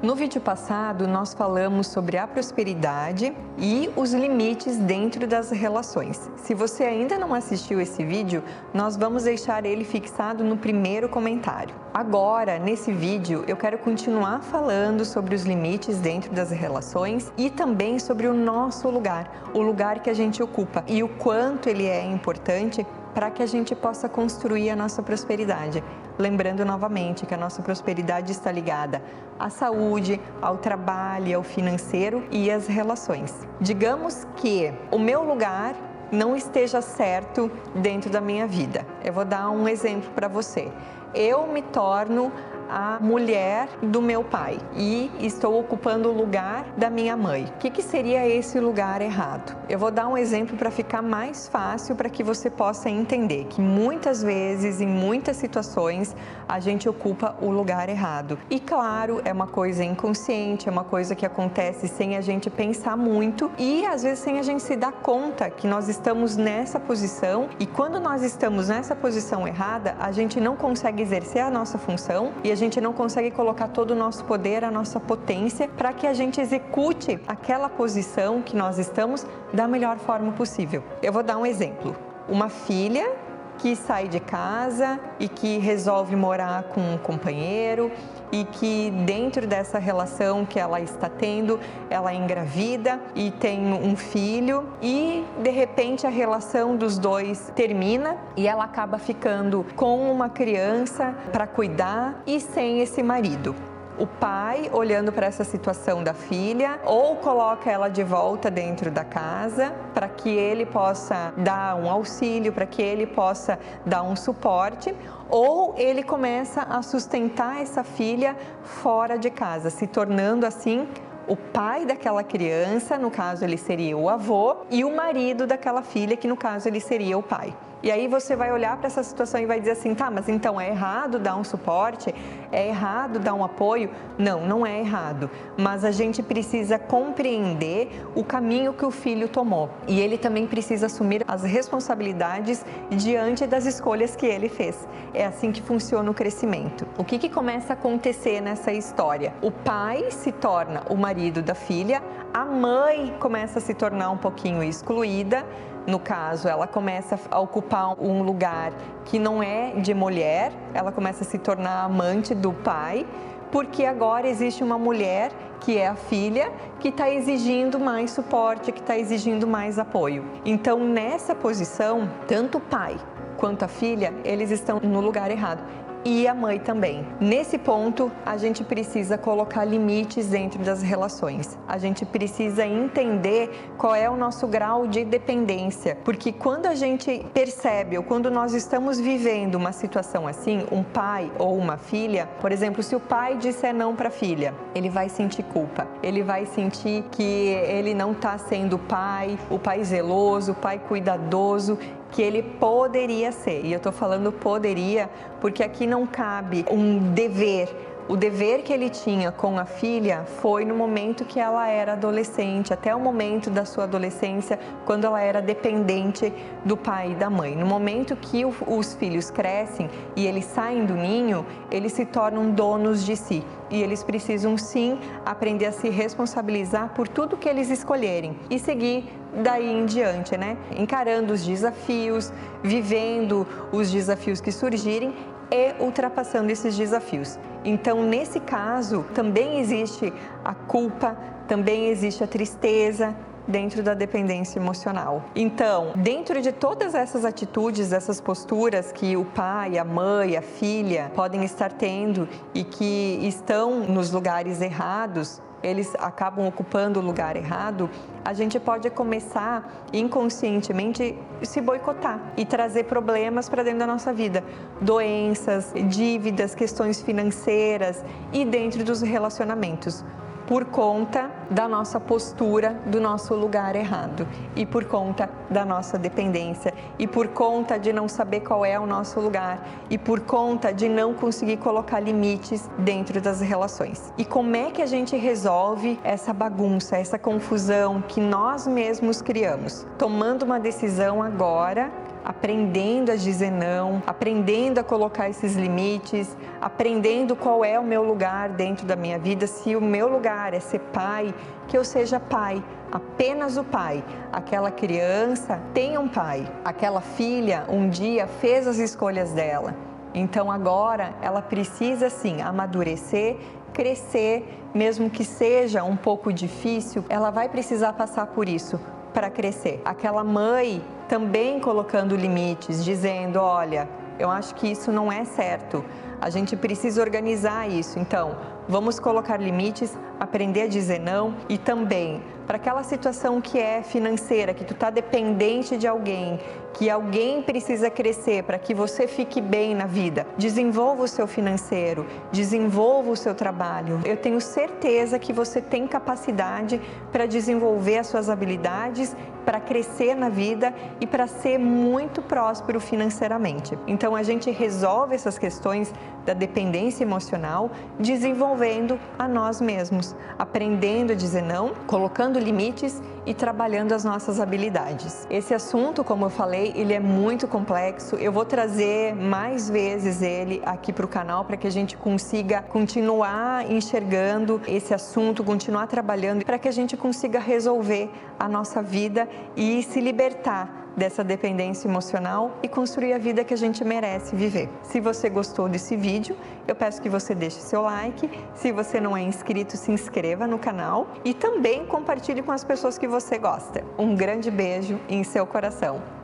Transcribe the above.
No vídeo passado, nós falamos sobre a prosperidade e os limites dentro das relações. Se você ainda não assistiu esse vídeo, nós vamos deixar ele fixado no primeiro comentário. Agora, nesse vídeo, eu quero continuar falando sobre os limites dentro das relações e também sobre o nosso lugar, o lugar que a gente ocupa e o quanto ele é importante para que a gente possa construir a nossa prosperidade. Lembrando novamente que a nossa prosperidade está ligada à saúde, ao trabalho, ao financeiro e às relações. Digamos que o meu lugar não esteja certo dentro da minha vida. Eu vou dar um exemplo para você. Eu me torno a mulher do meu pai e estou ocupando o lugar da minha mãe. O que seria esse lugar errado? Eu vou dar um exemplo para ficar mais fácil para que você possa entender que muitas vezes, em muitas situações, a gente ocupa o lugar errado. E claro, é uma coisa inconsciente, é uma coisa que acontece sem a gente pensar muito e às vezes sem a gente se dar conta que nós estamos nessa posição, e quando nós estamos nessa posição errada, a gente não consegue exercer a nossa função e a gente não consegue colocar todo o nosso poder, a nossa potência, para que a gente execute aquela posição que nós estamos da melhor forma possível. Eu vou dar um exemplo. Uma filha que sai de casa e que resolve morar com um companheiro e que dentro dessa relação que ela está tendo, ela é engravida e tem um filho e de repente a relação dos dois termina e ela acaba ficando com uma criança para cuidar e sem esse marido. O pai, olhando para essa situação da filha, ou coloca ela de volta dentro da casa para que ele possa dar um auxílio, para que ele possa dar um suporte, ou ele começa a sustentar essa filha fora de casa, se tornando assim o pai daquela criança, no caso ele seria o avô, e o marido daquela filha, que no caso ele seria o pai. E aí você vai olhar para essa situação e vai dizer assim, tá, mas então é errado dar um suporte? É errado dar um apoio? Não, não é errado. Mas a gente precisa compreender o caminho que o filho tomou. E ele também precisa assumir as responsabilidades diante das escolhas que ele fez. É assim que funciona o crescimento. O que começa a acontecer nessa história? O pai se torna o marido da filha, a mãe começa a se tornar um pouquinho excluída. No caso, ela começa a ocupar um lugar que não é de mulher, ela começa a se tornar amante do pai, porque agora existe uma mulher, que é a filha, que está exigindo mais suporte, que está exigindo mais apoio. Então, nessa posição, tanto o pai quanto a filha, eles estão no lugar errado. E a mãe também. Nesse ponto, a gente precisa colocar limites dentro das relações. A gente precisa entender qual é o nosso grau de dependência, porque quando a gente percebe ou quando nós estamos vivendo uma situação assim, um pai ou uma filha, por exemplo, se o pai disser não para a filha, ele vai sentir culpa, ele vai sentir que ele não está sendo o pai zeloso, o pai cuidadoso, que ele poderia ser. E eu estou falando poderia porque aqui não cabe um dever. O dever que ele tinha com a filha foi no momento que ela era adolescente, até o momento da sua adolescência, quando ela era dependente do pai e da mãe. No momento que os filhos crescem e eles saem do ninho, eles se tornam donos de si. E eles precisam sim aprender a se responsabilizar por tudo que eles escolherem e seguir daí em diante, né? Encarando os desafios, vivendo os desafios que surgirem e ultrapassando esses desafios. Então, nesse caso, também existe a culpa, também existe a tristeza dentro da dependência emocional. Então, dentro de todas essas atitudes, essas posturas que o pai, a mãe, a filha podem estar tendo e que estão nos lugares errados, eles acabam ocupando o lugar errado, a gente pode começar inconscientemente se boicotar e trazer problemas para dentro da nossa vida. Doenças, dívidas, questões financeiras e dentro dos relacionamentos. Por conta da nossa postura, do nosso lugar errado e por conta da nossa dependência e por conta de não saber qual é o nosso lugar e por conta de não conseguir colocar limites dentro das relações. E como é que a gente resolve essa bagunça, essa confusão que nós mesmos criamos? Tomando uma decisão agora aprendendo a dizer não, aprendendo a colocar esses limites, aprendendo qual é o meu lugar dentro da minha vida. Se o meu lugar é ser pai, que eu seja pai, apenas o pai. Aquela criança tem um pai, aquela filha um dia fez as escolhas dela. Então agora ela precisa sim amadurecer, crescer, mesmo que seja um pouco difícil, ela vai precisar passar por isso para crescer. Aquela mãe também colocando limites, dizendo, olha, eu acho que isso não é certo, a gente precisa organizar isso, então vamos colocar limites, aprender a dizer não e também para aquela situação que é financeira, que tu está dependente de alguém, que alguém precisa crescer para que você fique bem na vida. Desenvolva o seu financeiro, desenvolva o seu trabalho. Eu tenho certeza que você tem capacidade para desenvolver as suas habilidades, para crescer na vida e para ser muito próspero financeiramente. Então a gente resolve essas questões da dependência emocional desenvolvendo a nós mesmos, aprendendo a dizer não, colocando limites e trabalhando as nossas habilidades. Esse assunto, como eu falei, ele é muito complexo. Eu vou trazer mais vezes ele aqui para o canal para que a gente consiga continuar enxergando esse assunto, continuar trabalhando para que a gente consiga resolver a nossa vida e se libertar dessa dependência emocional e construir a vida que a gente merece viver. Se você gostou desse vídeo, eu peço que você deixe seu like. Se você não é inscrito, se inscreva no canal e também compartilhe com as pessoas que você gosta. Um grande beijo em seu coração.